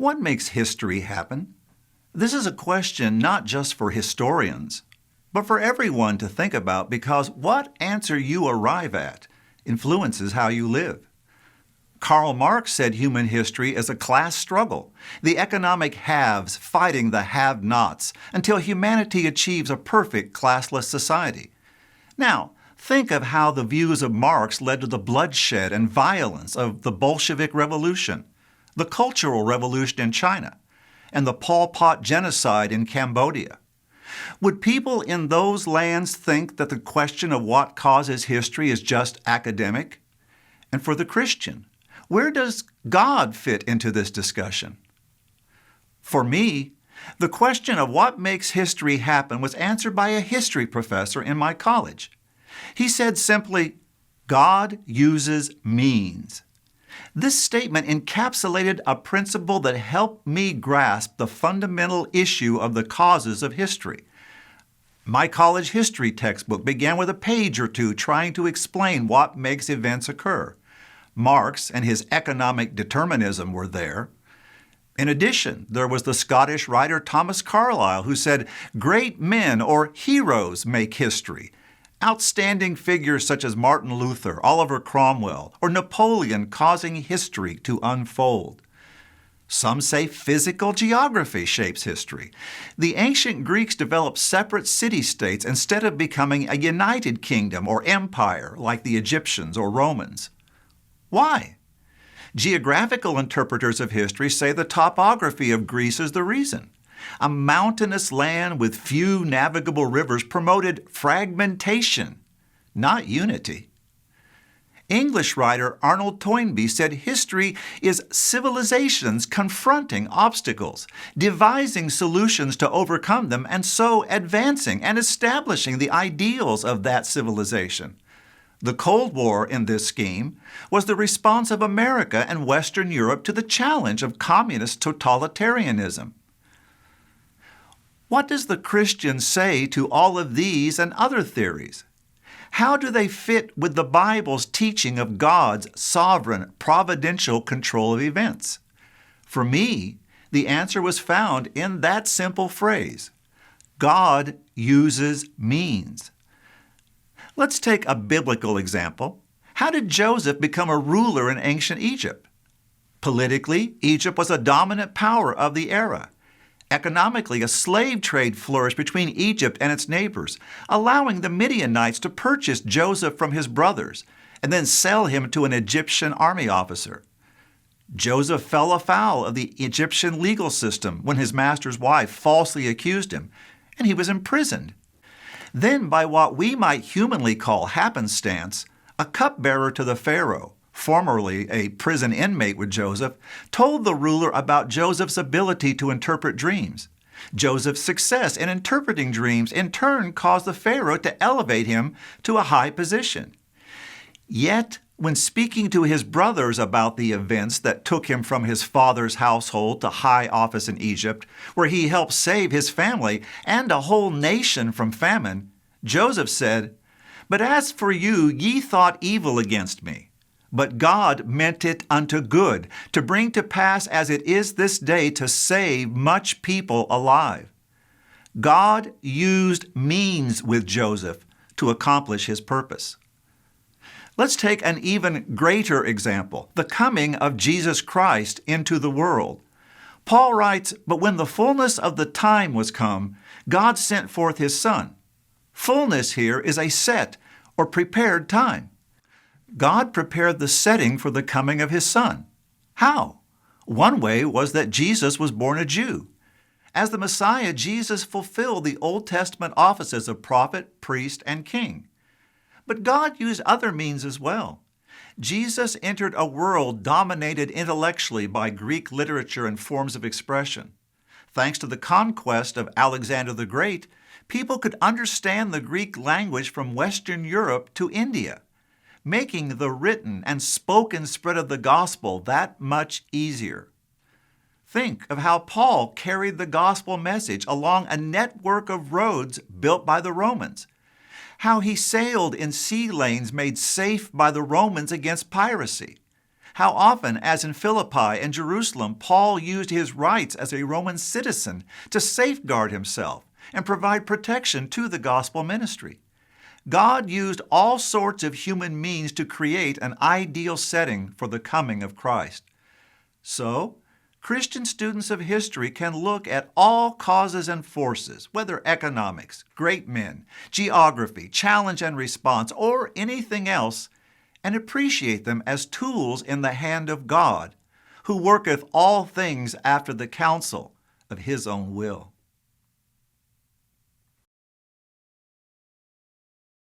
What makes history happen? This is a question not just for historians, but for everyone to think about, because what answer you arrive at influences how you live. Karl Marx said human history is a class struggle, the economic haves fighting the have-nots until humanity achieves a perfect classless society. Now, think of how the views of Marx led to the bloodshed and violence of the Bolshevik Revolution, the Cultural Revolution in China, and the Pol Pot genocide in Cambodia. Would people in those lands think that the question of what causes history is just academic? And for the Christian, where does God fit into this discussion? For me, the question of what makes history happen was answered by a history professor in my college. He said simply, God uses means. This statement encapsulated a principle that helped me grasp the fundamental issue of the causes of history. My college history textbook began with a page or two trying to explain what makes events occur. Marx and his economic determinism were there. In addition, there was the Scottish writer Thomas Carlyle, who said, "Great men or heroes make history." Outstanding figures such as Martin Luther, Oliver Cromwell, or Napoleon causing history to unfold. Some say physical geography shapes history. The ancient Greeks developed separate city-states instead of becoming a united kingdom or empire like the Egyptians or Romans. Why? Geographical interpreters of history say the topography of Greece is the reason. A mountainous land with few navigable rivers promoted fragmentation, not unity. English writer Arnold Toynbee said history is civilizations confronting obstacles, devising solutions to overcome them, and so advancing and establishing the ideals of that civilization. The Cold War in this scheme was the response of America and Western Europe to the challenge of communist totalitarianism. What does the Christian say to all of these and other theories? How do they fit with the Bible's teaching of God's sovereign, providential control of events? For me, the answer was found in that simple phrase: God uses means. Let's take a biblical example. How did Joseph become a ruler in ancient Egypt? Politically, Egypt was a dominant power of the era. Economically, a slave trade flourished between Egypt and its neighbors, allowing the Midianites to purchase Joseph from his brothers and then sell him to an Egyptian army officer. Joseph fell afoul of the Egyptian legal system when his master's wife falsely accused him, and he was imprisoned. Then, by what we might humanly call happenstance, a cupbearer to the Pharaoh, formerly a prison inmate with Joseph, told the ruler about Joseph's ability to interpret dreams. Joseph's success in interpreting dreams in turn caused the Pharaoh to elevate him to a high position. Yet, when speaking to his brothers about the events that took him from his father's household to high office in Egypt, where he helped save his family and a whole nation from famine, Joseph said, "But as for you, ye thought evil against me. But God meant it unto good, to bring to pass as it is this day, to save much people alive." God used means with Joseph to accomplish his purpose. Let's take an even greater example, the coming of Jesus Christ into the world. Paul writes, "But when the fullness of the time was come, God sent forth his Son." Fullness here is a set or prepared time. God prepared the setting for the coming of his Son. How? One way was that Jesus was born a Jew. As the Messiah, Jesus fulfilled the Old Testament offices of prophet, priest, and king. But God used other means as well. Jesus entered a world dominated intellectually by Greek literature and forms of expression. Thanks to the conquest of Alexander the Great, people could understand the Greek language from Western Europe to India, making the written and spoken spread of the gospel that much easier. Think of how Paul carried the gospel message along a network of roads built by the Romans, how he sailed in sea lanes made safe by the Romans against piracy, How often, as in Philippi and Jerusalem, Paul used his rights as a Roman citizen to safeguard himself and provide protection to the gospel ministry. God used all sorts of human means to create an ideal setting for the coming of Christ. So, Christian students of history can look at all causes and forces, whether economics, great men, geography, challenge and response, or anything else, and appreciate them as tools in the hand of God, who worketh all things after the counsel of his own will.